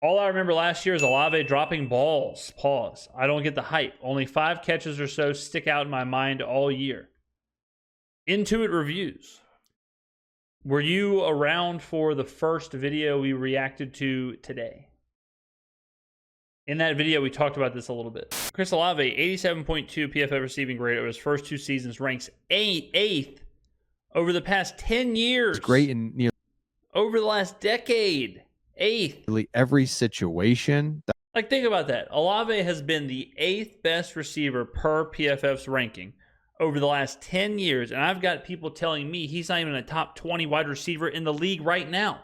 All I remember last year is Olave dropping balls. Pause. I don't get the hype. Only 5 catches or so stick out in my mind all year. Intuit reviews. Were you around for the first video we reacted to today? In that video, we talked about this a little bit. Chris Olave, 87.2 PFF receiving grade over his first 2 seasons, ranks 8th over the past 10 years. It's great in nearly over the last decade. 8th. Every situation. Like, think about that. Olave has been the 8th best receiver per PFF's ranking over the last 10 years. And I've got people telling me he's not even a top 20 wide receiver in the league right now.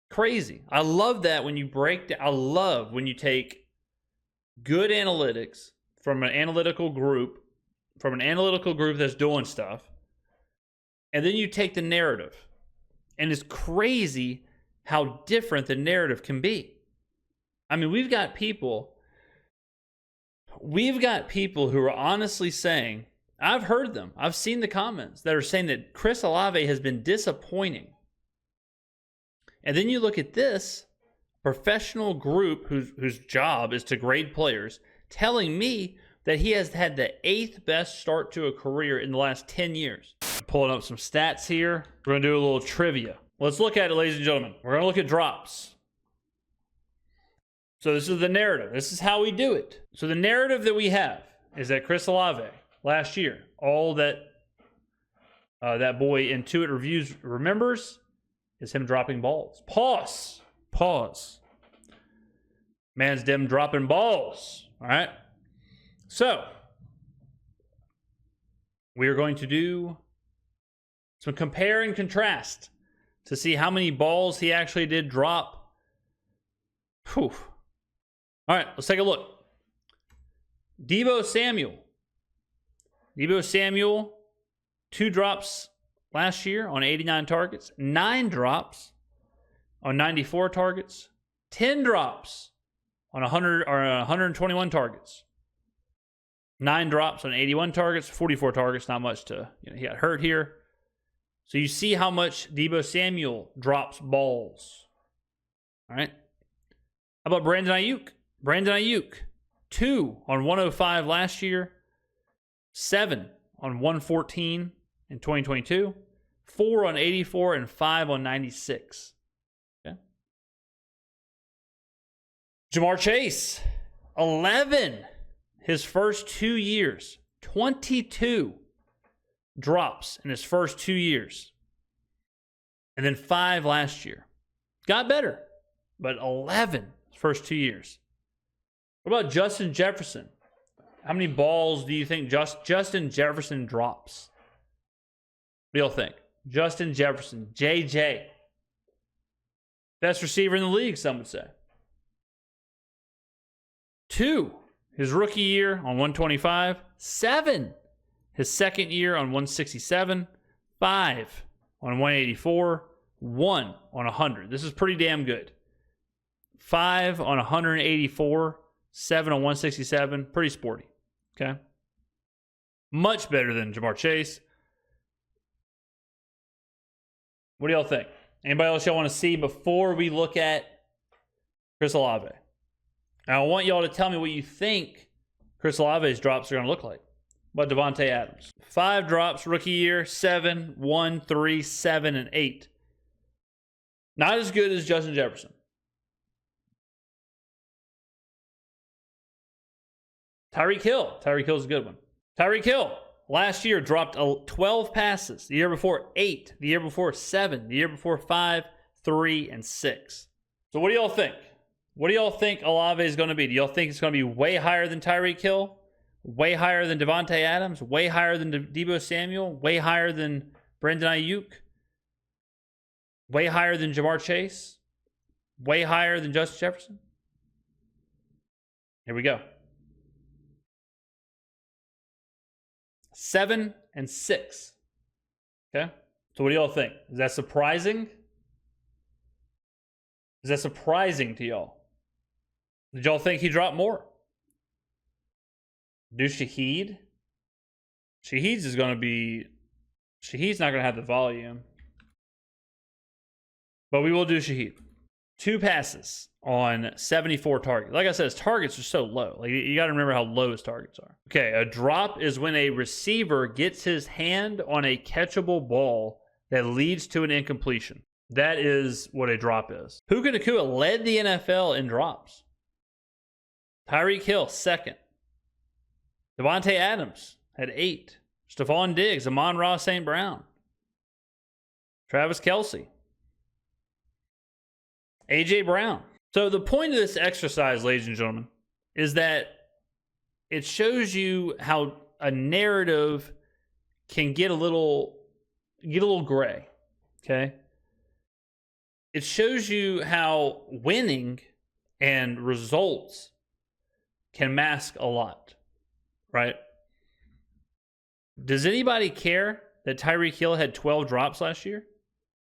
Crazy. I love that when you break down. I love when you take good analytics from an analytical group that's doing stuff, and then you take the narrative. And it's crazy how different the narrative can be. I mean, we've got people who are honestly saying, I've heard them, I've seen the comments that are saying that Chris Olave has been disappointing. And then you look at this professional group whose job is to grade players, telling me that he has had the 8th best start to a career in the last 10 years. Pulling up some stats here. We're going to do a little trivia. Let's look at it, ladies and gentlemen. We're going to look at drops. So this is the narrative. This is how we do it. So the narrative that we have is that Chris Olave last year, all that that boy Intuit Reviews remembers is him dropping balls. Pause. Man's them dropping balls. All right. So we are going to do some compare and contrast to see how many balls he actually did drop. Whew. All right, let's take a look. Deebo Samuel, 2 drops last year on 89 targets, 9 drops on 94 targets, 10 drops on 121 targets, 9 drops on 81 targets, 44 targets, not much to, he got hurt here. So you see how much Deebo Samuel drops balls. All right. How about Brandon Ayuk? 2 on 105 last year, 7 on 114 in 2022, 4 on 84, and 5 on 96. Okay. Jamar Chase, 11. His first 2 years, 22 drops in his first 2 years. And then 5 last year. Got better, but 11 his first 2 years. What about Justin Jefferson? How many balls do you think Justin Jefferson drops? What do y'all think? Justin Jefferson, JJ. Best receiver in the league, some would say. 2, his rookie year on 125. 7, his second year on 167. 5 on 184. 1 on 100. This is pretty damn good. 5 on 184. 7 on 167. Pretty sporty. Okay. Much better than Jamar Chase. What do y'all think? Anybody else y'all want to see before we look at Chris Olave? I want y'all to tell me what you think Chris Olave's drops are going to look like. What about Devontae Adams? 5 drops rookie year, 7, 1, 3, 7, and 8. Not as good as Justin Jefferson. Tyreek Hill. Tyreek Hill's a good one. Tyreek Hill last year dropped 12 passes. The year before, 8. The year before, 7. The year before, 5, 3, and 6. So what do y'all think? What do y'all think Olave is going to be? Do y'all think it's going to be way higher than Tyreek Hill? Way higher than Devontae Adams? Way higher than Deebo Samuel? Way higher than Brandon Ayuk? Way higher than Jamar Chase? Way higher than Justin Jefferson? Here we go. 7 and 6. Okay? So what do y'all think? Is that surprising? Is that surprising to y'all? Did y'all think he dropped more? Do Shaheed? Shaheed's is going to be... Shaheed's not going to have the volume. But we will do Shaheed. 2 passes on 74 targets. Like I said, his targets are so low. Like, you got to remember how low his targets are. Okay, a drop is when a receiver gets his hand on a catchable ball that leads to an incompletion. That is what a drop is. Puka Nacua led the NFL in drops. Tyreek Hill, second. Devontae Adams had 8. Stephon Diggs, Amon-Ra St. Brown. Travis Kelce. A.J. Brown. So the point of this exercise, ladies and gentlemen, is that it shows you how a narrative can get a little gray, okay? It shows you how winning and results can mask a lot, right? Does anybody care that Tyreek Hill had 12 drops last year?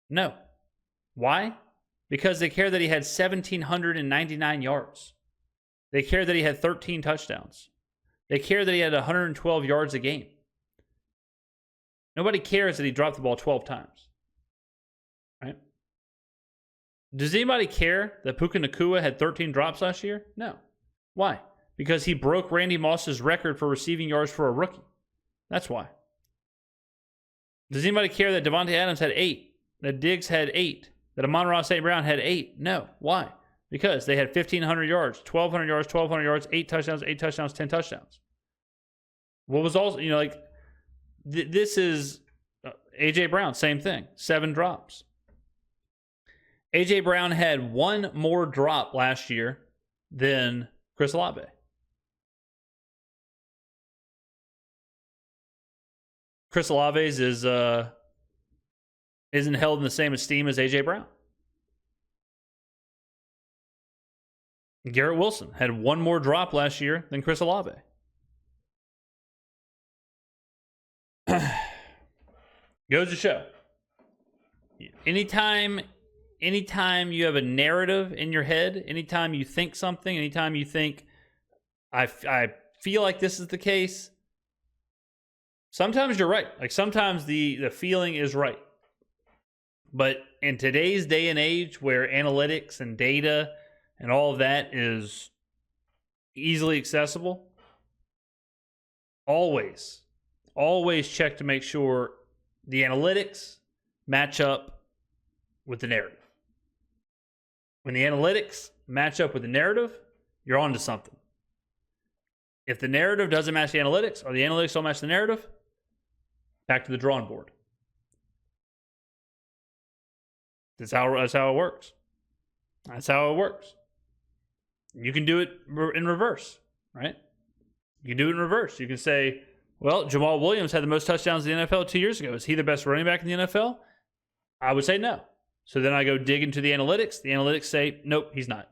No. Why? Because they care that he had 1,799 yards. They care that he had 13 touchdowns. They care that he had 112 yards a game. Nobody cares that he dropped the ball 12 times. Right? Does anybody care that Puka Nacua had 13 drops last year? No. Why? Because he broke Randy Moss's record for receiving yards for a rookie. That's why. Does anybody care that Devontae Adams had 8? That Diggs had 8? That Amon-Ra St. Brown had 8? No. Why? Because they had 1,500 yards, 1,200 yards, 1,200 yards, 8 touchdowns, 8 touchdowns, 10 touchdowns. What was also, this is A.J. Brown, same thing, 7 drops. A.J. Brown had 1 more drop last year than Chris Olave. Chris Olave's isn't held in the same esteem as A.J. Brown. Garrett Wilson had 1 more drop last year than Chris Olave. Goes to show. Anytime you have a narrative in your head, anytime you think something, anytime you think, I feel like this is the case, sometimes you're right. Like, sometimes the feeling is right. But in today's day and age where analytics and data and all of that is easily accessible, always check to make sure the analytics match up with the narrative. When the analytics match up with the narrative, you're on to something. If the narrative doesn't match the analytics, or the analytics don't match the narrative, back to the drawing board. That's how it works. That's how it works. You can do it in reverse, right? You can do it in reverse. You can say, well, Jamal Williams had the most touchdowns in the NFL 2 years ago. Is he the best running back in the NFL? I would say no. So then I go dig into the analytics. The analytics say, nope, he's not.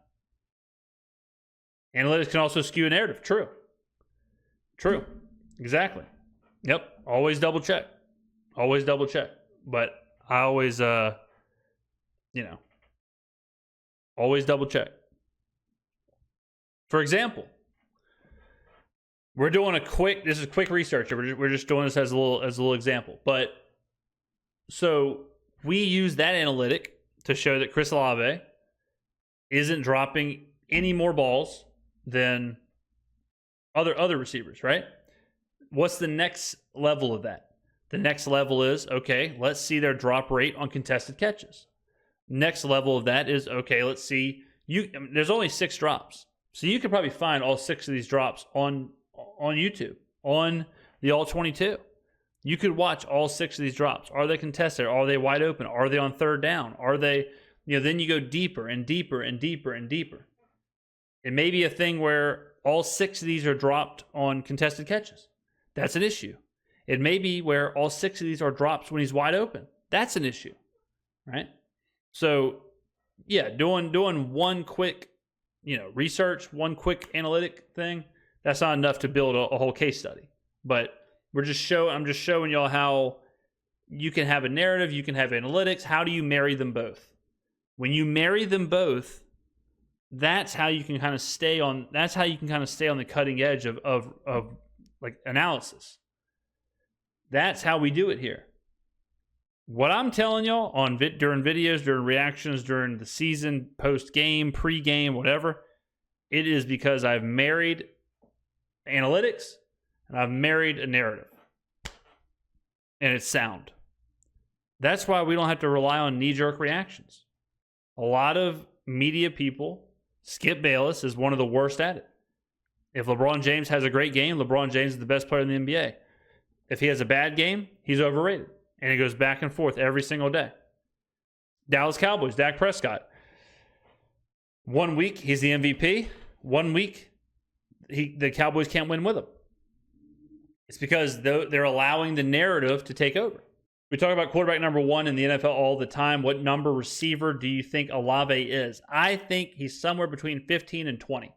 Analytics can also skew a narrative. True. Exactly. Yep. Always double check. But I always, always double check. For example, we're doing this is quick research. We're just doing this as a little example. But so we use that analytic to show that Chris Olave isn't dropping any more balls than other receivers, right? What's the next level of that? The next level is, okay, let's see their drop rate on contested catches. Next level of that is, okay, let's see. There's only 6 drops. So you could probably find all 6 of these drops on YouTube, on the All-22. You could watch all 6 of these drops. Are they contested? Are they wide open? Are they on third down? Are they, then you go deeper and deeper and deeper and deeper. It may be a thing where all 6 of these are dropped on contested catches. That's an issue. It may be where all 6 of these are drops when he's wide open. That's an issue, right? So, yeah, doing one quick, research, one quick analytic thing, that's not enough to build a whole case study. But I'm just showing y'all how you can have a narrative, you can have analytics. How do you marry them both? When you marry them both, that's how you can kind of stay on the cutting edge of like analysis. That's how we do it here. What I'm telling y'all during videos, during reactions, during the season, post-game, pre-game, whatever, it is because I've married analytics and I've married a narrative. And it's sound. That's why we don't have to rely on knee-jerk reactions. A lot of media people, Skip Bayless is one of the worst at it. If LeBron James has a great game, LeBron James is the best player in the NBA. If he has a bad game, he's overrated. And it goes back and forth every single day. Dallas Cowboys, Dak Prescott. 1 week, he's the MVP. 1 week, the Cowboys can't win with him. It's because they're allowing the narrative to take over. We talk about quarterback number 1 in the NFL all the time. What number receiver do you think Olave is? I think he's somewhere between 15 and 20.